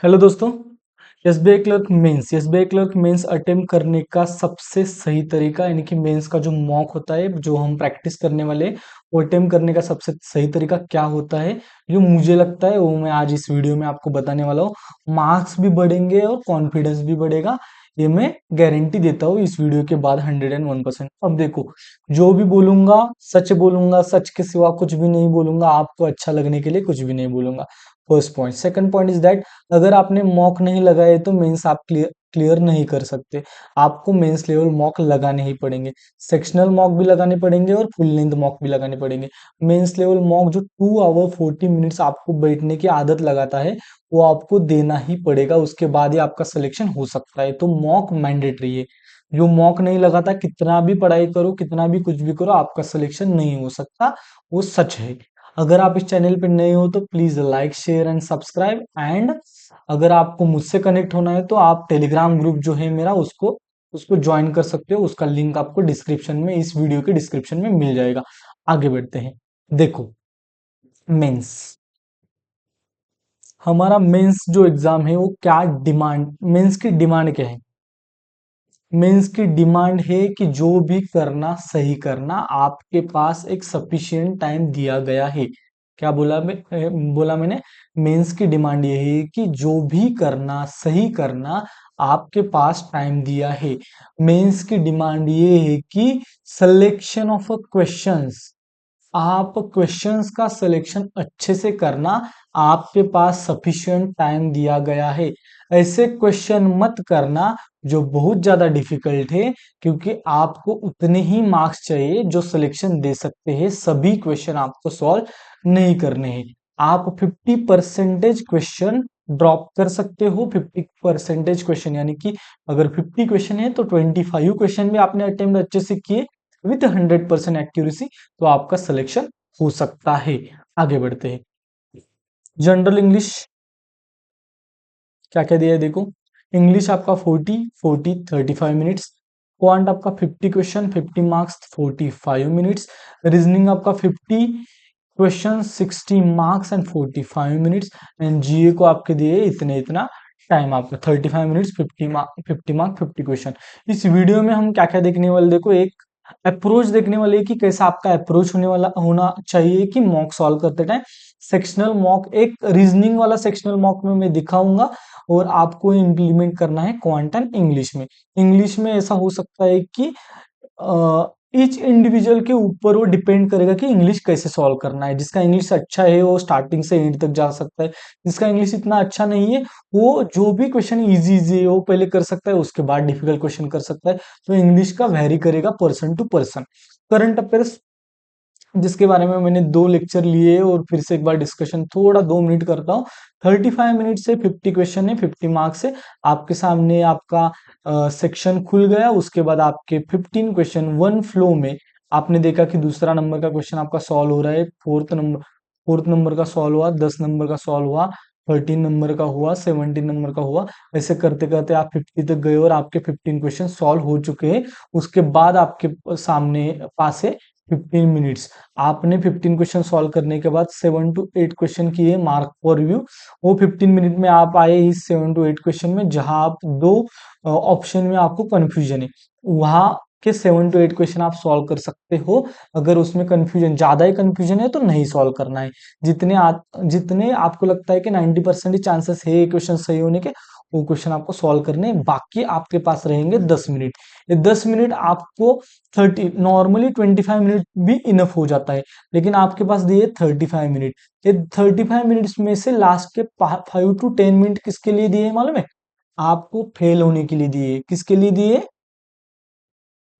Hello दोस्तों। SBI clerk mains attempt करने का सबसे सही तरीका यानी कि मेंस का जो मॉक होता है जो हम प्रैक्टिस करने वाले हैं, वो अटेम्प्ट करने का सबसे सही तरीका क्या होता है, जो मुझे लगता है वो मैं आज इस वीडियो में आपको बताने वाला हूँ। मार्क्स भी बढ़ेंगे और कॉन्फिडेंस भी बढ़ेगा, ये मैं गारंटी देता हूँ इस वीडियो के बाद 101%। अब देखो, जो भी बोलूंगा, सच के सिवा कुछ भी नहीं बोलूंगा, आपको अच्छा लगने के लिए कुछ भी नहीं बोलूंगा। First point. Second point is that अगर आपने मॉक नहीं लगाए तो मेंस आप क्लियर नहीं कर सकते। आपको मेंस लेवल मॉक लगाने ही पड़ेंगे। सेक्शनल मॉक भी लगाने पड़ेंगे और फुल लेंथ मॉक भी लगाने पड़ेंगे। मेंस लेवल मॉक जो 2 आवर 40 मिनट्स आपको बैठने की आदत लगाता है, वो आपको देना ही पड़ेगा, उसके बाद ही आपका सिलेक्शन हो सकता है। तो मॉक मैंडेटरी है। जो मॉक नहीं लगाता, कितना भी पढ़ाई करो, कितना भी कुछ भी करो, आपका सिलेक्शन नहीं हो सकता। वो सच है। अगर आप इस चैनल पे नए हो तो please like share and subscribe. And अगर आपको मुझसे कनेक्ट होना है तो आप टेलीग्राम ग्रुप जो है मेरा, उसको उसको ज्वाइन कर सकते हो। उसका लिंक आपको डिस्क्रिप्शन में, इस वीडियो के डिस्क्रिप्शन में मिल जाएगा। आगे बढ़ते हैं। देखो, मेंस, हमारा मेंस जो एग्जाम है वो क्या डिमांड, मेंस की डिमांड क्या है? मेंस की डिमांड है कि जो भी करना सही करना, आपके पास एक सफिशिएंट टाइम दिया गया है। क्या बोला मैंने? मेंस की डिमांड ये है कि जो भी करना सही करना, आपके पास टाइम दिया है। मेंस की डिमांड ये है कि सिलेक्शन ऑफ अ क्वेश्चंस, आप क्वेश्चंस का सिलेक्शन अच्छे से करना, आपके पास सफिशिएंट टाइम दिया गया है। ऐसे क्वेश्चन मत करना जो बहुत ज्यादा डिफिकल्ट है, क्योंकि आपको उतने ही मार्क्स चाहिए जो सिलेक्शन दे सकते हैं। सभी क्वेश्चन आपको सॉल्व नहीं करने हैं। आप 50% क्वेश्चन ड्रॉप कर सकते हो। 50% क्वेश्चन यानी कि अगर 50 क्वेश्चन है तो 25 क्वेश्चन भी आपने अटेम्प्ट अच्छे से किए विथ 100% एक्यूरेसी, तो आपका सिलेक्शन हो सकता है। आगे बढ़ते हैं। जनरल इंग्लिश क्या क्या दिया है देखो। इंग्लिश आपका 35 मिनट्स। क्वांट आपका 50 क्वेश्चन 50 मार्क्स 45 मिनट्स। रीजनिंग आपका 50 question 60 marks and 45 minutes. And GA को आपके दिए इतने इतना टाइम, आपका 35 मिनट्स 50 मार्क 50 क्वेश्चन। इस वीडियो में हम क्या क्या देखने वाले, देखो, एक अप्रोच देखने वाले कि कैसा आपका अप्रोच होना चाहिए कि मॉक सॉल्व करते टाइम। सेक्शनल मॉक, एक रीजनिंग वाला सेक्शनल मॉक में मैं दिखाऊंगा, और आपको इम्प्लीमेंट करना है क्वांटम इंग्लिश में। इंग्लिश में ऐसा हो सकता है कि ईच इंडिविजुअल के ऊपर वो डिपेंड करेगा कि इंग्लिश कैसे सॉल्व करना है। जिसका इंग्लिश अच्छा है वो स्टार्टिंग से एंड तक जा सकता है। जिसका इंग्लिश इतना अच्छा नहीं है, वो जो भी क्वेश्चन इजी इजी है वो पहले कर सकता है, उसके बाद डिफिकल्ट क्वेश्चन कर सकता है। तो इंग्लिश का वेरी करेगा person to person. Current affairs, जिसके बारे में मैंने 2 लेक्चर लिए, और फिर से एक बार डिस्कशन थोड़ा 2 मिनट करता हूँ। 35 मिनट से 50 क्वेश्चन है, 50 मार्क्स से। आपके सामने आपका सेक्शन खुल गया, उसके बाद आपके 15 क्वेश्चन वन फ्लो में। आपने देखा कि दूसरा नंबर का क्वेश्चन आपका सॉल्व हो रहा है, फोर्थ नंबर का सॉल्व हुआ, 10 नंबर का सॉल्व हुआ, 13 नंबर का हुआ, 17 नंबर का हुआ। ऐसे करते करते आप 50 तक गए और आपके 15 क्वेश्चन सॉल्व हो चुके हैं। उसके बाद आपके सामने पास है 15 मिनट्स। आपने 15 क्वेश्चन सॉल्व करने के बाद 7 to 8 क्वेश्चन किए मार्क फॉर रिव्यू। वो 15 मिनट में आप आए इस 7 to 8 क्वेश्चन में, जहां आप दो ऑप्शन में आपको कंफ्यूजन है, वहां के 7 to 8 क्वेश्चन आप सॉल्व कर सकते हो। अगर उसमें कंफ्यूजन, ज्यादा ही कंफ्यूजन है तो नहीं सॉल्व करना है। जितने आपको लगता है कि 90% चांसेस है क्वेश्चन सही होने के, वो क्वेश्चन आपको सॉल्व करने हैं। बाकी आपके पास रहेंगे 10 मिनट। ये 10 मिनट आपको 25 मिनट भी इनफ हो जाता है, लेकिन आपके पास दिए 35 मिनट। ये 35 मिनट्स में से लास्ट के 5 to 10 मिनट किसके लिए दिए मालूम है? आपको फेल होने के लिए दिए। किसके लिए दिए?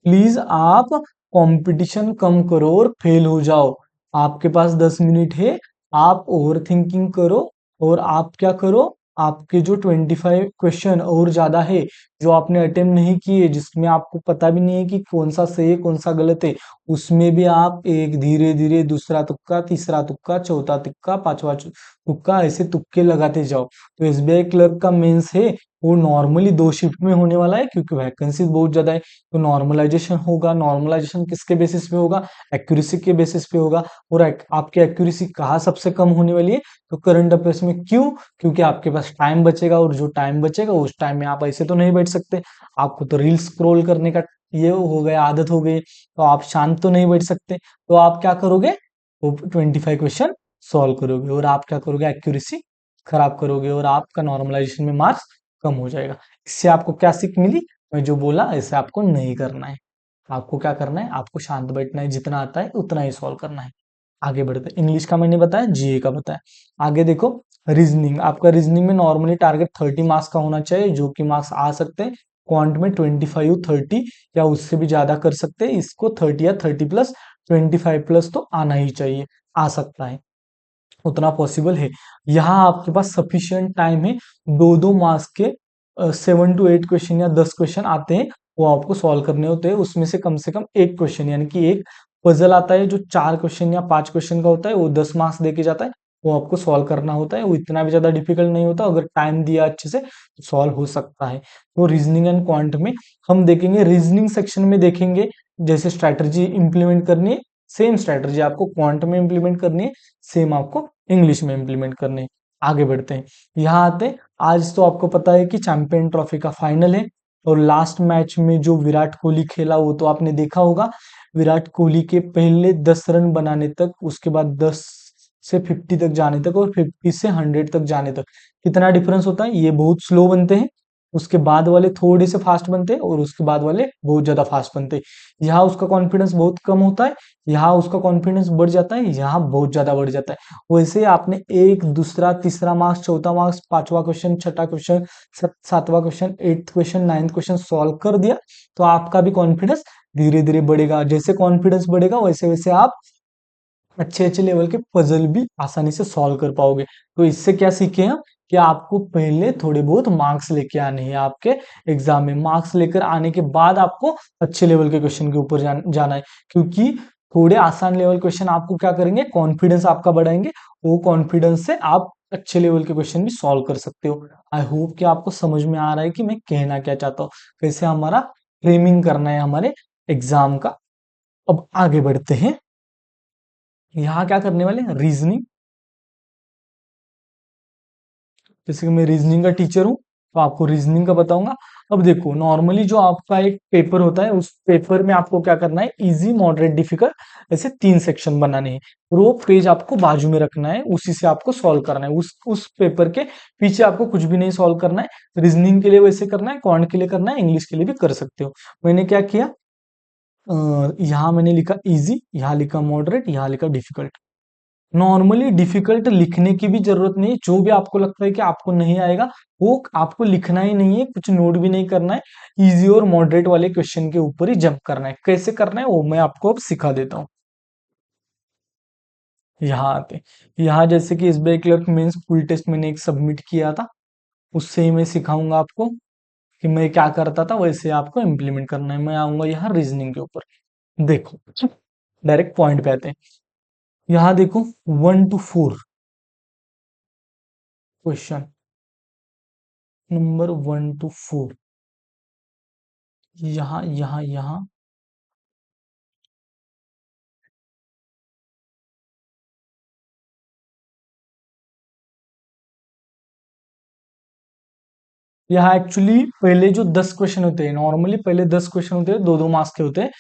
प्लीज आप कंपटीशन कम करो और फेल हो जाओ। आपके पास 10 मिनट है, आप ओवर थिंकिंग करो, और आप क्या करो, आपके जो 25 क्वेश्चन और ज्यादा है, जो आपने अटेम्प्ट नहीं किए, जिसमें आपको पता भी नहीं है कि कौन सा सही है कौन सा गलत है, उसमें भी आप एक धीरे धीरे दूसरा तुक्का, तीसरा तुक्का, चौथा तुक्का, पांचवा तुक्का, ऐसे तुक्के लगाते जाओ। तो एसबीआई क्लर्क का मेंस है वो नॉर्मली 2 शिफ्ट में होने वाला है, क्योंकि वैकेंसी बहुत ज्यादा है। तो नॉर्मलाइजेशन होगा, नॉर्मलाइजेशन किसके बेसिस पे होगा, एक्यूरेसी के बेसिस पे होगा। और आपकी एक्यूरेसी कहाँ सबसे कम होने वाली है, तो करंट अफेयर्स में। क्यों? क्योंकि आपके पास टाइम बचेगा, और जो टाइम बचेगा उस टाइम में आप ऐसे तो नहीं बैठ सकते, आपको तो रील स्क्रॉल करने का ये हो गया, आदत हो गई, तो आप शांत तो नहीं बैठ सकते। तो आप क्या करोगे, वो 25 क्वेश्चन सॉल्व करोगे, और आप क्या करोगे, एक्यूरेसी खराब करोगे, और आपका नॉर्मलाइजेशन में मार्क्स कम हो जाएगा। इससे आपको क्या सीख मिली, मैं जो बोला ऐसे आपको नहीं करना है। आपको क्या करना है, आपको शांत बैठना है, जितना आता है उतना ही सॉल्व करना है। आगे बढ़ते हैं। इंग्लिश का मैंने बताया, जीए का बताया। आगे देखो, रीजनिंग। आपका रीजनिंग में नॉर्मली टारगेट 30 मार्क्स का होना चाहिए, जो कि मार्क्स आ सकते हैं। क्वांट में 25, 30 या उससे भी ज्यादा कर सकते हैं। इसको 30 या 30+, 25+ तो आना ही चाहिए, आ सकता है, उतना पॉसिबल है। यहाँ आपके पास सफिशियंट टाइम है। 2-2 मार्क्स के 7 to 8 क्वेश्चन या 10 क्वेश्चन आते हैं, वो आपको सॉल्व करने होते हैं। उसमें से कम एक क्वेश्चन, यानी कि एक पजल आता है जो 4 क्वेश्चन या 5 क्वेश्चन का होता है, वो 10 मार्क्स दे के जाता है, वो आपको सॉल्व करना होता है। वो इतना भी ज्यादा डिफिकल्ट नहीं होता, अगर टाइम दिया अच्छे से तो सॉल्व हो सकता है। तो रीजनिंग एंड क्वांट में हम देखेंगे, रीजनिंग सेक्शन में देखेंगे जैसे स्ट्रैटेजी इंप्लीमेंट करनी है, सेम स्ट्रैटेजी आपको क्वांट में इंप्लीमेंट करनी है, सेम आपको इंग्लिश में इंप्लीमेंट करने। आगे बढ़ते हैं, यहाँ आते हैं। आज तो आपको पता है कि चैंपियन ट्रॉफी का फाइनल है, और लास्ट मैच में जो विराट कोहली खेला वो तो आपने देखा होगा। विराट कोहली के पहले 10 रन बनाने तक, उसके बाद 10 से 50 तक जाने तक, और 50 से 100 तक जाने तक कितना डिफरेंस होता है। ये बहुत स्लो बनते हैं, उसके बाद वाले थोड़े से फास्ट बनते हैं, और उसके बाद वाले बहुत ज्यादा फास्ट बनते हैं। यहाँ उसका कॉन्फिडेंस बहुत कम होता है, यहाँ उसका कॉन्फिडेंस बढ़ जाता है, यहाँ बहुत ज्यादा बढ़ जाता है। वैसे आपने एक, दूसरा, तीसरा मार्क्स, चौथा मार्क्स, पांचवा क्वेश्चन, छठा क्वेश्चन, सातवां question, 8th question, 9th question solve कर दिया, तो आपका भी कॉन्फिडेंस धीरे धीरे बढ़ेगा। जैसे कॉन्फिडेंस बढ़ेगा वैसे वैसे आप अच्छे अच्छे लेवल के पजल भी आसानी से सॉल्व कर पाओगे। तो इससे क्या सीखे हम, कि आपको पहले थोड़े बहुत मार्क्स लेके आने हैं आपके एग्जाम में। मार्क्स लेकर आने के बाद आपको अच्छे लेवल के क्वेश्चन के ऊपर जाना है, क्योंकि थोड़े आसान लेवल क्वेश्चन आपको क्या करेंगे, कॉन्फिडेंस आपका बढ़ाएंगे। वो कॉन्फिडेंस से आप अच्छे लेवल के क्वेश्चन भी सॉल्व कर सकते हो। आई होप कि आपको समझ में आ रहा है कि मैं कहना क्या चाहता हूँ, कैसे हमारा फ्रेमिंग करना है हमारे एग्जाम का। अब आगे बढ़ते हैं। यहाँ क्या करने वाले हैं, रीजनिंग। जैसे कि मैं रीजनिंग का टीचर हूँ, तो आपको रीजनिंग का बताऊंगा। अब देखो, नॉर्मली जो आपका एक पेपर होता है, उस पेपर में आपको क्या करना है, इजी, मॉडरेट, डिफिकल्ट, ऐसे 3 सेक्शन बनाने हैं। और वो पेज आपको बाजू में रखना है, उसी से आपको सॉल्व करना है। उस पेपर के पीछे आपको कुछ भी नहीं सॉल्व करना है। रीजनिंग के लिए वैसे करना है, क्वांट के लिए करना है, इंग्लिश के लिए भी कर सकते हो। मैंने क्या किया, यहाँ मैंने लिखा इजी, यहाँ लिखा मॉडरेट, यहाँ लिखा डिफिकल्ट। नॉर्मली डिफिकल्ट लिखने की भी जरूरत नहीं है। जो भी आपको लगता है कि आपको नहीं आएगा, वो आपको लिखना ही नहीं है, कुछ नोट भी नहीं करना है। इजी और मॉडरेट वाले क्वेश्चन के ऊपर ही जंप करना है। कैसे करना है वो मैं आपको अब सिखा देता हूँ। यहाँ आते, यहाँ जैसे कि SBI clerk mains full test मैंने एक सबमिट किया था, उससे ही मैं सिखाऊंगा आपको कि मैं क्या करता था, वैसे आपको इम्प्लीमेंट करना है। मैं आऊंगा यहाँ रीजनिंग के ऊपर। देखो, डायरेक्ट पॉइंट पे आते हैं। यहाँ देखो, 1 to 4 क्वेश्चन, नंबर 1 to 4, यहाँ यहाँ यहाँ। यहाँ एक्चुअली पहले जो 10 क्वेश्चन होते हैं, नॉर्मली पहले 10 क्वेश्चन होते हैं, 2-2 मार्क्स के होते हैं।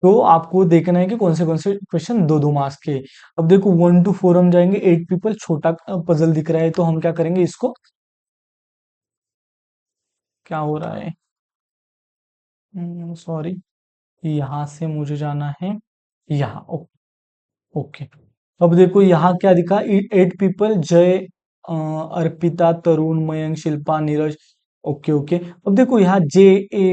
तो आपको देखना है कि कौन से क्वेश्चन 2-2 मार्क्स के। अब देखो, 1 to 4 हम जाएंगे। 8 पीपल, छोटा पजल दिख रहा है, तो हम क्या करेंगे इसको, क्या हो रहा है, सॉरी, यहाँ से मुझे जाना है यहाँ। ओके। अब देखो यहाँ क्या दिखा, 8 people, Jay, Arpita, Tarun, Mayank, Shilpa, Neeraj. Okay okay. अब देखो यहाँ JATMSENKG,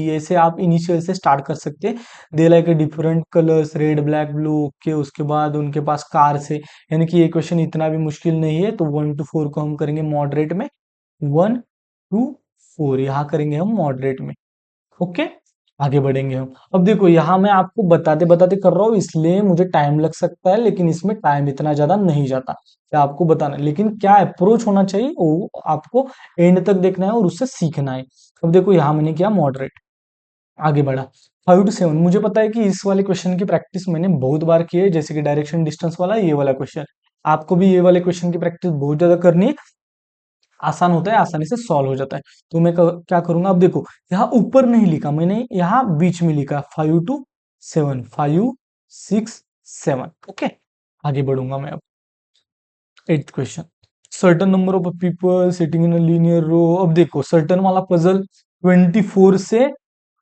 ऐसे आप इनिशियल से स्टार्ट कर सकते हैं। They like different colours, red, black, blue. Okay, उसके बाद उनके पास कार से, यानी कि ये क्वेश्चन इतना भी मुश्किल नहीं है। तो 1 to 4 को हम करेंगे मॉडरेट में। 1 टू 4, यहाँ करेंगे हम मॉडरेट में। ओके, आगे बढ़ेंगे हम। अब देखो यहाँ मैं आपको बताते बताते कर रहा हूँ, इसलिए मुझे टाइम लग सकता है, लेकिन इसमें टाइम इतना ज्यादा नहीं जाता, क्या आपको बताना है। लेकिन क्या अप्रोच होना चाहिए वो आपको एंड तक देखना है और उससे सीखना है। अब देखो यहाँ मैंने किया मॉडरेट, आगे बढ़ा 5 to 7। मुझे पता है कि इस वाले क्वेश्चन की प्रैक्टिस मैंने बहुत बार की है, जैसे कि डायरेक्शन डिस्टेंस वाला ये वाला क्वेश्चन। आपको भी ये वाले क्वेश्चन की प्रैक्टिस बहुत ज्यादा करनी है, आसान होता है, आसानी से सॉल्व हो जाता है। तो मैं क्या करूंगा, अब देखो यहाँ ऊपर नहीं लिखा मैंने, यहाँ बीच में लिखा 5 to 7, 5, 6, 7। ओके, आगे बढ़ूंगा मैं अब। 8th question, certain number of people sitting in linear row. अब देखो सर्टन वाला पजल 24 से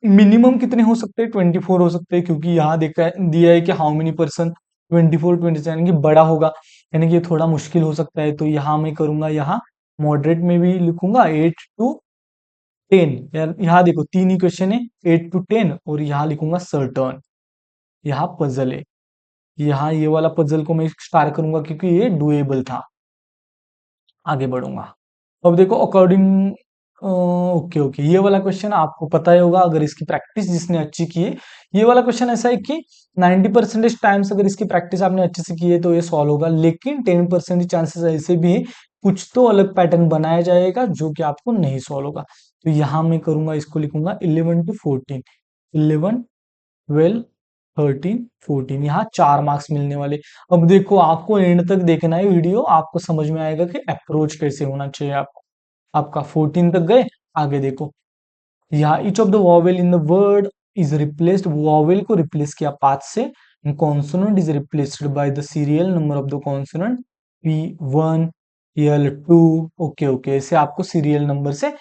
मिनिमम कितने हो सकते हैं, 24 हो सकते हैं, क्योंकि यहाँ देखा दिया है कि हाउ मेनी पर्सन, 24 27, यानी कि बड़ा होगा, यानी कि ये थोड़ा मुश्किल हो सकता है। तो यहाँ मैं करूंगा, यहाँ मॉडरेट में भी लिखूंगा 8 to 10। यार यहाँ देखो तीन ही क्वेश्चन है, 8 to 10, और यहाँ लिखूंगा सर्टन। यहाँ पजल है, यहाँ ये वाला पजल को मैं स्टार करूंगा क्योंकि ये डुएबल था। आगे बढ़ूंगा। अब देखो अकॉर्डिंग, ओके ओके, ये वाला क्वेश्चन आपको पता ही होगा अगर इसकी प्रैक्टिस जिसने अच्छी की है। ये वाला क्वेश्चन ऐसा है कि 90% टाइम्स अगर इसकी प्रैक्टिस आपने अच्छे से की है तो ये सॉल्व होगा, लेकिन 10% चांसेस ऐसे भी है कुछ तो अलग पैटर्न बनाया जाएगा जो कि आपको नहीं सॉल्व होगा। तो यहाँ मैं करूंगा, इसको लिखूंगा 11 to 14, 11, 12, 13, 14, यहाँ 4 मार्क्स मिलने वाले। अब देखो आपको एंड तक देखना है वीडियो, आपको समझ में आएगा कि अप्रोच कैसे होना चाहिए आपको। आपका 14 तक गए, आगे देखो यहाँ each of the vowel in the word is replaced, vowel को रिप्लेस किया पाथ से, consonant is replaced by the serial number of the consonant P1, L2। Okay okay, ऐसे आपको सीरियल नंबर से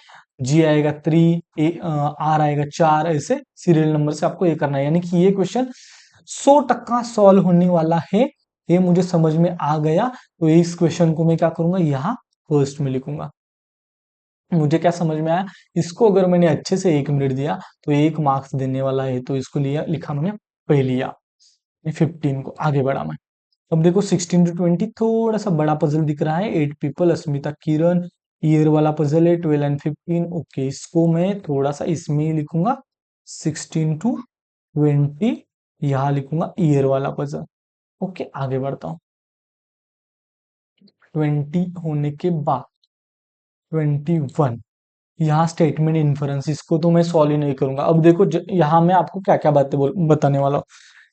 G आएगा 3, R आएगा 4, ऐसे सीरियल नंबर से आपको ये करना है। यानी कि ये क्वेश्चन 100% सॉल्व होने वाला है, ये मुझे समझ में आ गया। तो इस क्वेश्चन को मैं क्या करूंगा, यहाँ फर्स्ट में लिखूंगा। मुझे क्या समझ में आया, इसको अगर मैंने अच्छे से 1 मिनट दिया तो 1 मार्क्स देने वाला है, तो इसको लिया, लिखा मैंने पहलिया। 15 को आगे बढ़ा मैं। अब देखो 16 to 20 थोड़ा सा बड़ा पजल दिख रहा है, 8 पीपल, अस्मिता, किरण, ईयर वाला पजल है 12 and 15। ओके, इसको मैं थोड़ा सा इसमें ही लिखूंगा 16 to 20, यहाँ लिखूंगा ईयर वाला पजल। ओके, आगे बढ़ता हूँ। 20 होने के बाद 21, यहाँ स्टेटमेंट इन्फरेंस, इसको तो मैं सॉल्व ही नहीं करूंगा। अब देखो यहाँ मैं आपको क्या क्या बातें बताने वाला हूँ,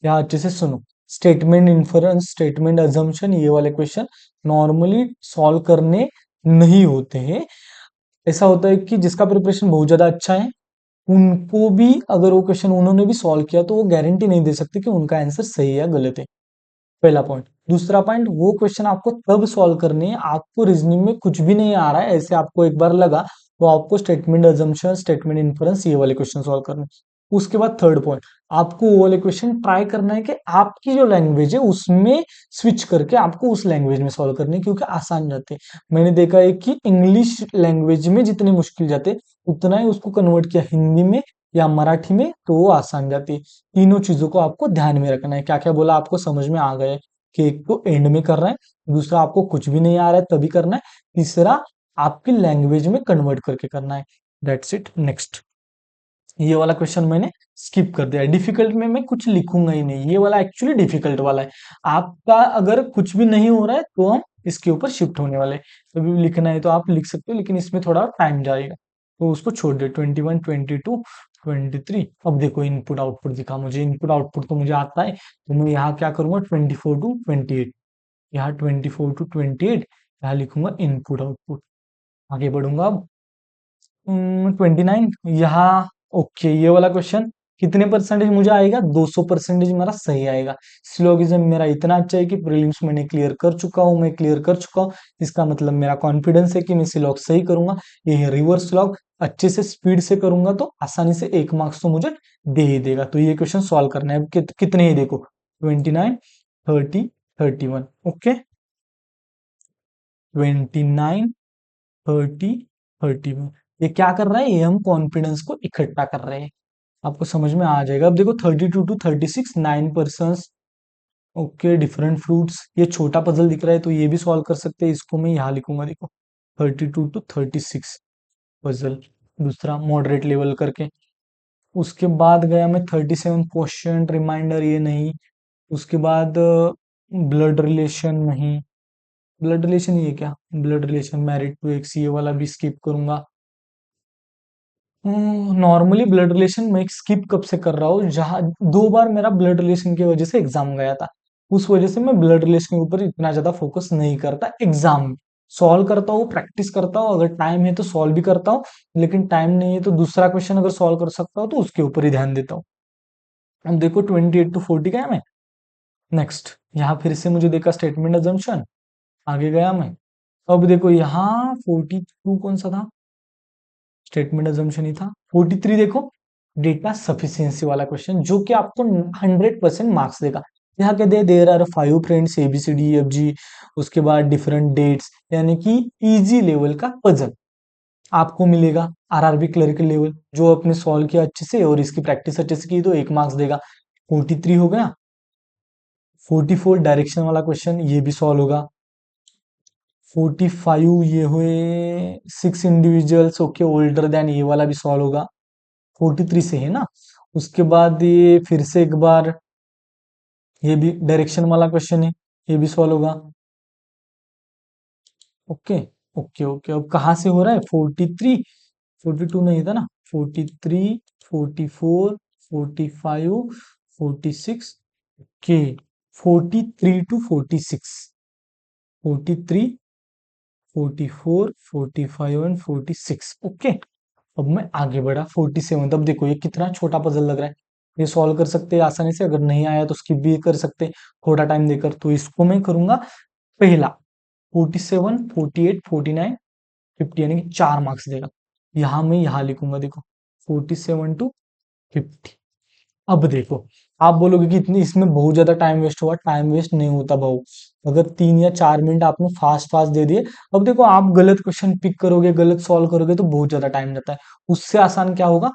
यहाँ अच्छे से सुनो। स्टेटमेंट इन्फरेंस, स्टेटमेंट अजम्पशन, ये वाले क्वेश्चन नॉर्मली सॉल्व करने नहीं होते हैं। ऐसा होता है कि जिसका प्रिपरेशन बहुत ज्यादा अच्छा है, उनको भी अगर वो क्वेश्चन उन्होंने भी सॉल्व किया तो वो गारंटी नहीं दे सकते कि उनका आंसर सही है या गलत है, पहला पॉइंट। दूसरा पॉइंट, वो क्वेश्चन आपको तब सॉल्व करने हैं, आपको रीजनिंग में कुछ भी नहीं आ रहा है, ऐसे आपको एक बार लगा, तो आपको स्टेटमेंट अजम्पशन, स्टेटमेंट इन्फरेंस, ये वाले क्वेश्चन सॉल्व करने। उसके बाद थर्ड पॉइंट, आपको वो वाले क्वेश्चन ट्राई करना है कि आपकी जो लैंग्वेज है उसमें स्विच करके आपको उस लैंग्वेज में सॉल्व करने, क्योंकि आसान जाते हैं। मैंने देखा है कि इंग्लिश लैंग्वेज में जितने मुश्किल जाते उतना ही उसको कन्वर्ट किया हिंदी में या मराठी में तो वो आसान जाती है। तीनों चीजों को आपको ध्यान में रखना है। क्या क्या बोला आपको समझ में आ गया है कि एक तो एंड में कर रहा है, दूसरा आपको कुछ भी नहीं आ रहा है तभी करना है, तीसरा आपकी लैंग्वेज में कन्वर्ट करके करना है। That's it. नेक्स्ट, ये वाला क्वेश्चन मैंने स्किप कर दिया, डिफिकल्ट में मैं कुछ लिखूंगा ही नहीं, ये वाला एक्चुअली डिफिकल्ट वाला है। आपका अगर कुछ भी नहीं हो रहा है तो हम इसके ऊपर शिफ्ट होने वाले हैं। कभी भी लिखना है तो आप लिख सकते हो, लेकिन इसमें थोड़ा टाइम जाएगा, तो उसको छोड़ दे। 21, 22, 23। अब देखो इनपुट आउटपुट दिखा मुझे, इनपुट आउटपुट तो मुझे आता है, तो मैं यहाँ क्या करूंगा 24 to 28, यहाँ 24 to 28, यहाँ लिखूंगा इनपुट आउटपुट। आगे बढ़ूंगा अब। 29, यहाँ ओके, ये वाला क्वेश्चन कितने परसेंटेज मुझे आएगा, 200% मेरा सही आएगा। सिलोगिज्म मेरा इतना अच्छा है कि प्रीलिम्स मैंने क्लियर कर चुका हूँ, मैं क्लियर कर चुका हूँ, इसका मतलब मेरा कॉन्फिडेंस है कि मैं सिलॉग सही करूंगा। ये है रिवर्स लॉग, अच्छे से स्पीड से करूंगा तो आसानी से 1 मार्क्स तो मुझे दे ही देगा। तो ये क्वेश्चन सॉल्व करना है। अब कितने ही देखो 29, 30, 31। ओके, 29, 30, 31, ये क्या कर रहा है, ये हम कॉन्फिडेंस को इकट्ठा कर रहे हैं, आपको समझ में आ जाएगा। अब देखो 32 to 36, 9 person. Okay, different fruits, ये छोटा पजल दिख रहा है तो ये भी सॉल्व कर सकते हैं, इसको मैं यहाँ लिखूंगा, देखो 32 to 36। पजल, दूसरा मॉडरेट लेवल करके। उसके बाद गया मैं 37 क्वेश्चन रिमाइंडर, ये नहीं। उसके बाद ब्लड रिलेशन नहीं, ब्लड रिलेशन ये क्या, blood relation married to X, ये वाला भी स्किप करूंगा। नॉर्मली ब्लड रिलेशन मैं स्किप कब से कर रहा हूँ, जहां 2 बार मेरा ब्लड रिलेशन की वजह से एग्जाम गया था, उस वजह से मैं ब्लड रिलेशन के ऊपर इतना ज्यादा फोकस नहीं करता एग्जाम में। सॉल्व करता हूँ, प्रैक्टिस करता हूँ, अगर टाइम है तो सॉल्व भी करता हूँ, लेकिन टाइम नहीं है तो दूसरा क्वेश्चन अगर सॉल्व कर सकता हूँ तो उसके ऊपर ही ध्यान देता हूँ। अब देखो 28 to 40 गया मैं। नेक्स्ट यहाँ फिर से मुझे देखा स्टेटमेंट अजम्पशन, आगे गया मैं। अब देखो यहाँ 42 कौन सा था, स्टेटमेंट अजम्पशन ही था। 43 देखो, डेटा सफिशिएंसी वाला क्वेश्चन, जो कि आपको 100% मार्क्स देगा। यहाँ के दे देर आर 5 फ्रेंड्स ABCDEFG, उसके बाद डिफरेंट डेट्स, यानी कि इजी लेवल का पजल आपको मिलेगा। RRB क्लरिकल लेवल जो आपने सॉल्व किया अच्छे से और इसकी प्रैक्टिस अच्छे से की तो 1 मार्क्स देगा। 43 हो गया। 44 डायरेक्शन वाला क्वेश्चन, ये भी सॉल्व होगा। 45 ये हुए 6 इंडिविजुअल्स ओके ओल्डर देन, ये वाला भी सॉल्व होगा। 43 से है ना। उसके बाद ये फिर से एक बार, ये भी डायरेक्शन वाला क्वेश्चन है, ये भी सॉल्व होगा। ओके ओके ओके, अब कहाँ से हो रहा है, 43, 42 नहीं था ना, 43, 44, 45, 46, ओके, 43 to 46, 43, 44, 45 एंड 46, ओके। अब मैं आगे बढ़ा 47, अब देखो ये कितना छोटा पजल लग रहा है, ये सॉल्व कर सकते हैं आसानी से, अगर नहीं आया तो स्किप भी कर सकते हैं थोड़ा टाइम देकर। तो इसको मैं करूंगा पहला, 47, 48, 49, 50, यानी कि 4 मार्क्स देगा। यहां मैं यहां लिखूंगा, देखो 47 to 50। अब देखो आप बोलोगे कि इतनी इसमें बहुत ज्यादा टाइम वेस्ट हुआ, टाइम वेस्ट नहीं होता भाऊ, अगर 3 या 4 मिनट आपने फास्ट फास्ट दे दिए। अब देखो आप गलत क्वेश्चन पिक करोगे, गलत सॉल्व करोगे तो बहुत ज्यादा टाइम जाता है। उससे आसान क्या होगा,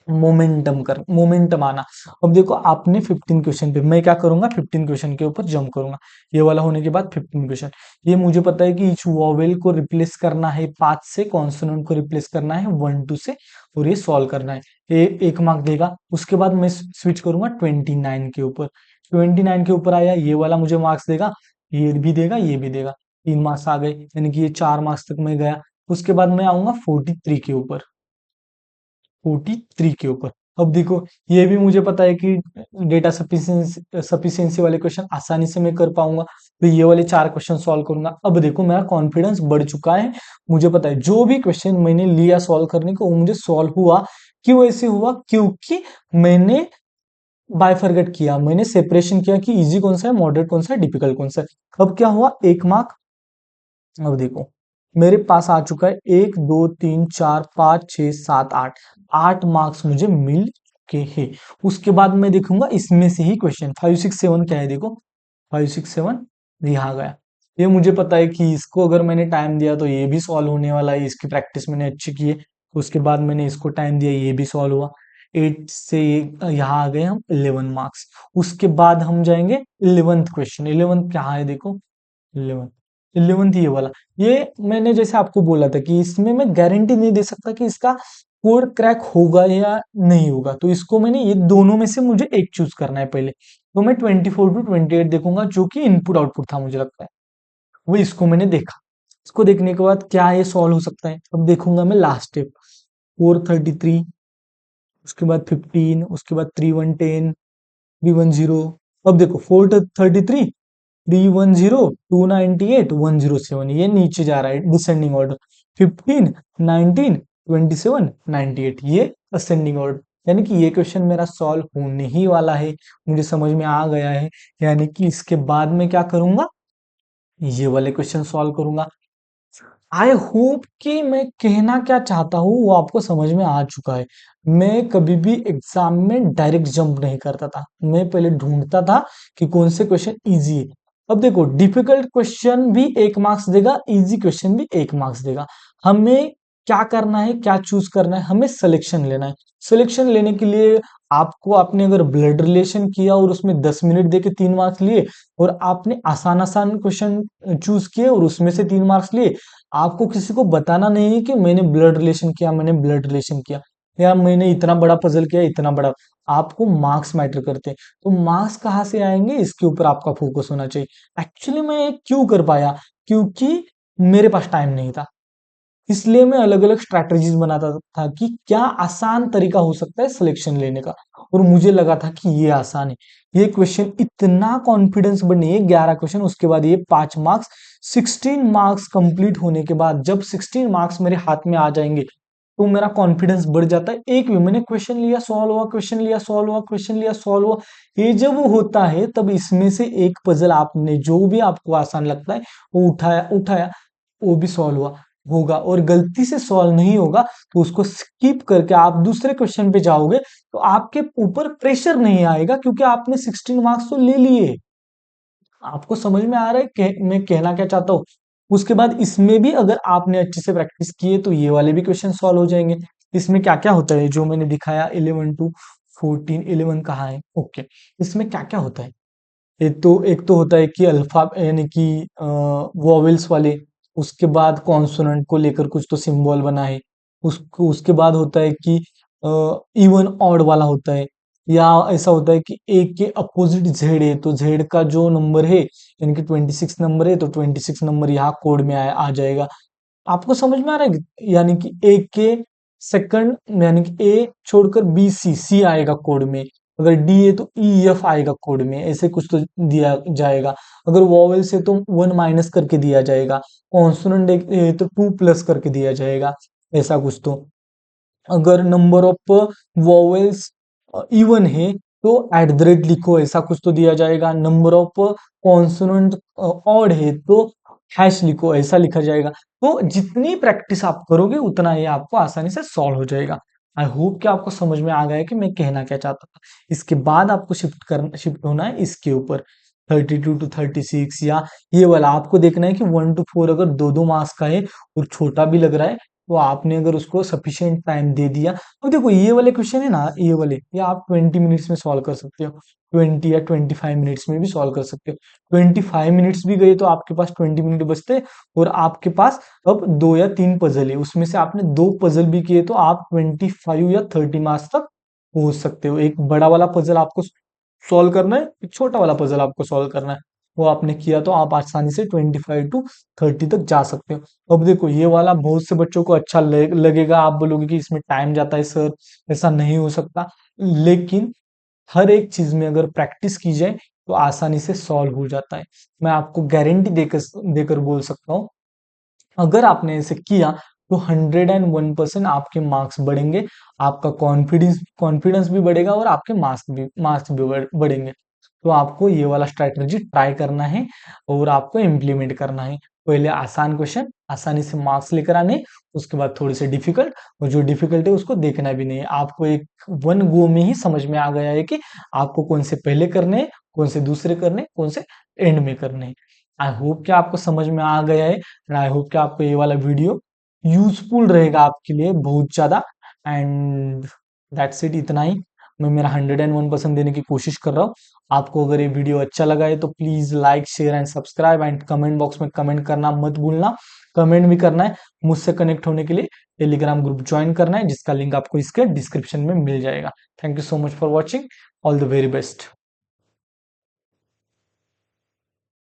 मोमेंटम आना। अब देखो आपने 15 क्वेश्चन पे, मैं क्या करूंगा 15 क्वेश्चन के ऊपर जंप करूंगा, ये वाला होने के बाद 15 क्वेश्चन। ये मुझे पता है कि ईच वॉवेल को रिप्लेस करना है 5 से, कॉन्सोनेंट को रिप्लेस करना है 1 2 से, और ये सॉल्व करना है। ये 1 मार्क देगा। उसके बाद मैं स्विच करूंगा 29 के ऊपर, 29 के ऊपर आया, ये वाला मुझे मार्क्स देगा, ये भी देगा, ये भी देगा, 3 मार्क्स आ गए, यानी कि ये 4 मार्क्स तक मैं गया। उसके बाद मैं आऊंगा 43 के ऊपर, 43 के ऊपर। अब देखो ये भी मुझे पता है कि डेटा सफिशिएंसी वाले क्वेश्चन आसानी से मैं कर पाऊंगा, तो ये वाले 4 क्वेश्चन सॉल्व करूंगा। अब देखो मेरा कॉन्फिडेंस बढ़ चुका है, मुझे पता है जो भी क्वेश्चन मैंने लिया सॉल्व करने को वो मुझे सॉल्व हुआ। क्यों ऐसे हुआ, क्योंकि मैंने बायफरगेट किया, मैंने सेपरेशन किया कि इजी कौन सा है, मॉडरेट कौन सा है, डिफिकल्ट कौन सा है। अब क्या हुआ, 1 मार्क। अब देखो मेरे पास आ चुका है 1 2 3 4 5 6 7 8, 8 मार्क्स मुझे मिल चुके हैं। उसके बाद मैं देखूंगा इसमें से ही क्वेश्चन 5 6 7 क्या है, देखो 5 6 7 यहाँ गया। ये मुझे पता है कि इसको अगर मैंने टाइम दिया तो ये भी सॉल्व होने वाला है, इसकी प्रैक्टिस मैंने अच्छी की है। उसके बाद मैंने इसको टाइम दिया, ये भी सॉल्व हुआ। 8 से यहाँ आ गए हम 11 मार्क्स। उसके बाद हम जाएंगे 11th क्वेश्चन, 11th कहाँ है, देखो 11th, 11th ये वाला। ये मैंने जैसे आपको बोला था कि इसमें मैं गारंटी नहीं दे सकता कि इसका कोड क्रैक होगा या नहीं होगा, तो इसको मैंने ये दोनों में से मुझे एक चूज करना है पहले। तो मैं 24 to 28 देखूंगा, जो कि इनपुट आउटपुट था मुझे लगता है, वो इसको मैंने देखा। इसको देखने के बाद क्या ये सॉल्व हो सकता है, अब देखूंगा मैं लास्ट स्टेप, 433, उसके बाद 15, उसके बाद 3110, 310। अब देखो 433, 310, 298, 107, ये नीचे जा रहा है डिसेंडिंग ऑर्डर। 15, 19, 27, 98, ये असेंडिंग ऑर्डर, यानी कि ये क्वेश्चन मेरा सॉल्व होने ही वाला है, मुझे समझ में आ गया है। यानी कि इसके बाद मैं क्या करूंगा, ये वाले क्वेश्चन सॉल्व करूंगा। आई होप कि मैं कहना क्या चाहता हूँ वो आपको समझ में आ चुका है। मैं कभी भी एग्जाम में डायरेक्ट जंप नहीं करता था, मैं पहले ढूंढता था कि कौन से क्वेश्चन इजी है। अब देखो डिफिकल्ट क्वेश्चन भी 1 मार्क्स देगा, इजी क्वेश्चन भी 1 मार्क्स देगा। हमें क्या करना है, क्या चूज करना है, हमें सिलेक्शन लेना है। सिलेक्शन लेने के लिए आपको, आपने अगर ब्लड रिलेशन किया और उसमें 10 मिनट दे के 3 मार्क्स लिए, और आपने आसान आसान क्वेश्चन चूज किए और उसमें से 3 मार्क्स लिए, आपको किसी को बताना नहीं है कि मैंने ब्लड रिलेशन किया, मैंने ब्लड रिलेशन किया, या मैंने इतना बड़ा पजल किया, इतना बड़ा। आपको मार्क्स मैटर करते हैं। तो मार्क्स कहाँ से आएंगे, इसके ऊपर आपका फोकस होना चाहिए। एक्चुअली मैं ये क्यों कर पाया, क्योंकि मेरे पास टाइम नहीं था। इसलिए मैं अलग अलग स्ट्रैटेजीज बनाता था कि क्या आसान तरीका हो सकता है सिलेक्शन लेने का, और मुझे लगा था कि ये आसान है। ये क्वेश्चन इतना कॉन्फिडेंस बने, 11 क्वेश्चन, उसके बाद ये 5 मार्क्स, 16 मार्क्स कंप्लीट होने के बाद जब 16 मार्क्स मेरे हाथ में आ जाएंगे तो मेरा कॉन्फिडेंस बढ़ जाता है। एक भी मैंने क्वेश्चन लिया, सॉल्व हुआ, क्वेश्चन लिया, सॉल्व हुआ, क्वेश्चन लिया, सॉल्व हुआ। ये जब होता है तब इसमें से एक पजल आपने जो भी आपको आसान लगता है वो उठाया उठाया, वो भी सॉल्व हुआ होगा, और गलती से सॉल्व नहीं होगा तो उसको स्किप करके आप दूसरे क्वेश्चन पे जाओगे तो आपके ऊपर प्रेशर नहीं आएगा, क्योंकि आपने 16 मार्क्स तो ले लिए। आपको समझ में आ रहा है मैं कहना क्या चाहता हूँ। उसके बाद इसमें भी अगर आपने अच्छे से प्रैक्टिस किए तो ये वाले भी क्वेश्चन सॉल्व हो जाएंगे। इसमें क्या क्या होता है जो मैंने दिखाया, 11 to 14, 11 कहाँ है, ओके। इसमें क्या क्या होता है, एक तो होता है कि अल्फा यानी कि वॉवेल्स वाले, उसके बाद कॉन्सोनेंट को लेकर कुछ तो सिंबल बना है, उसको उसके बाद होता है कि इवन ऑड वाला होता है, या ऐसा होता है कि ए के अपोजिट जेड है तो जेड का जो नंबर है यानी कि 26 नंबर है तो 26 नंबर यहाँ कोड में आ जाएगा। आपको समझ में आ रहा है यानी कि ए के सेकंड यानी कि ए छोड़कर बी सी सी आएगा कोड में, अगर डी है तो ई एफ आएगा कोड में, ऐसे कुछ तो दिया जाएगा। अगर वॉवेल से तो 1 माइनस करके दिया जाएगा, कॉन्सोनेंट है तो 2 प्लस करके दिया जाएगा, ऐसा कुछ तो। अगर नंबर ऑफ वॉवेल्स इवन है तो एट द रेट लिखो, ऐसा कुछ तो दिया जाएगा। नंबर ऑफ कॉन्सोनेंट ऑड है तो हैश लिखो, ऐसा लिखा जाएगा। तो जितनी प्रैक्टिस आप करोगे उतना ये आपको आसानी से सॉल्व हो जाएगा। आई होप कि आपको समझ में आ गया है कि मैं कहना क्या चाहता था। इसके बाद आपको शिफ्ट होना है इसके ऊपर, 32 to 36, या ये वाला आपको देखना है कि 1 to 4 अगर दो दो मार्क्स का है और छोटा भी लग रहा है तो आपने अगर उसको सफिशिएंट टाइम दे दिया तो देखो ये वाले क्वेश्चन है ना, ये वाले ये आप 20 मिनट्स में सॉल्व कर सकते हो, 20 या 25 मिनट्स में भी सॉल्व कर सकते हो। 25 मिनट्स भी गए तो आपके पास 20 मिनट बचते, और आपके पास अब 2 या 3 पजल है, उसमें से आपने 2 पजल भी किए तो आप 25 या 30 मार्क्स तक पहुंच सकते हो। एक बड़ा वाला पजल आपको सॉल्व करना है, एक छोटा वाला पजल आपको सॉल्व करना है, वो आपने किया तो आप आसानी से 25 to 30 तक जा सकते हो। अब देखो ये वाला बहुत से बच्चों को अच्छा लगेगा, आप बोलोगे कि इसमें टाइम जाता है सर, ऐसा नहीं हो सकता। लेकिन हर एक चीज में अगर प्रैक्टिस की जाए तो आसानी से सॉल्व हो जाता है। मैं आपको गारंटी देकर देकर बोल सकता हूँ, अगर आपने ऐसे किया तो 101% आपके मार्क्स बढ़ेंगे, आपका कॉन्फिडेंस कॉन्फिडेंस भी बढ़ेगा, और आपके मार्क्स भी बढ़ेंगे। तो आपको ये वाला स्ट्रैटेजी ट्राई करना है और आपको इम्प्लीमेंट करना है। पहले आसान क्वेश्चन आसानी से मार्क्स लेकर आने, उसके बाद थोड़े से डिफिकल्ट, और जो डिफिकल्ट है उसको देखना भी नहीं है। आपको एक वन गो में ही समझ में आ गया है कि आपको कौन से पहले करने हैं, कौन से दूसरे करने हैं, कौन से एंड में करने हैं। आई होप कि आपको समझ में आ गया है, एंड आई होप कि आपको ये वाला वीडियो यूजफुल रहेगा आपके लिए बहुत ज्यादा। एंड दैट्स इट, इतना ही। मैं मेरा 101% देने की कोशिश कर रहा हूँ। आपको अगर ये वीडियो अच्छा लगा है तो please like share and subscribe, and comment box में कमेंट करना मत भूलना। कमेंट भी करना है। मुझसे कनेक्ट होने के लिए टेलीग्राम ग्रुप ज्वाइन करना है, जिसका लिंक आपको इसके डिस्क्रिप्शन में मिल जाएगा। Thank you so much for watching. All the very best.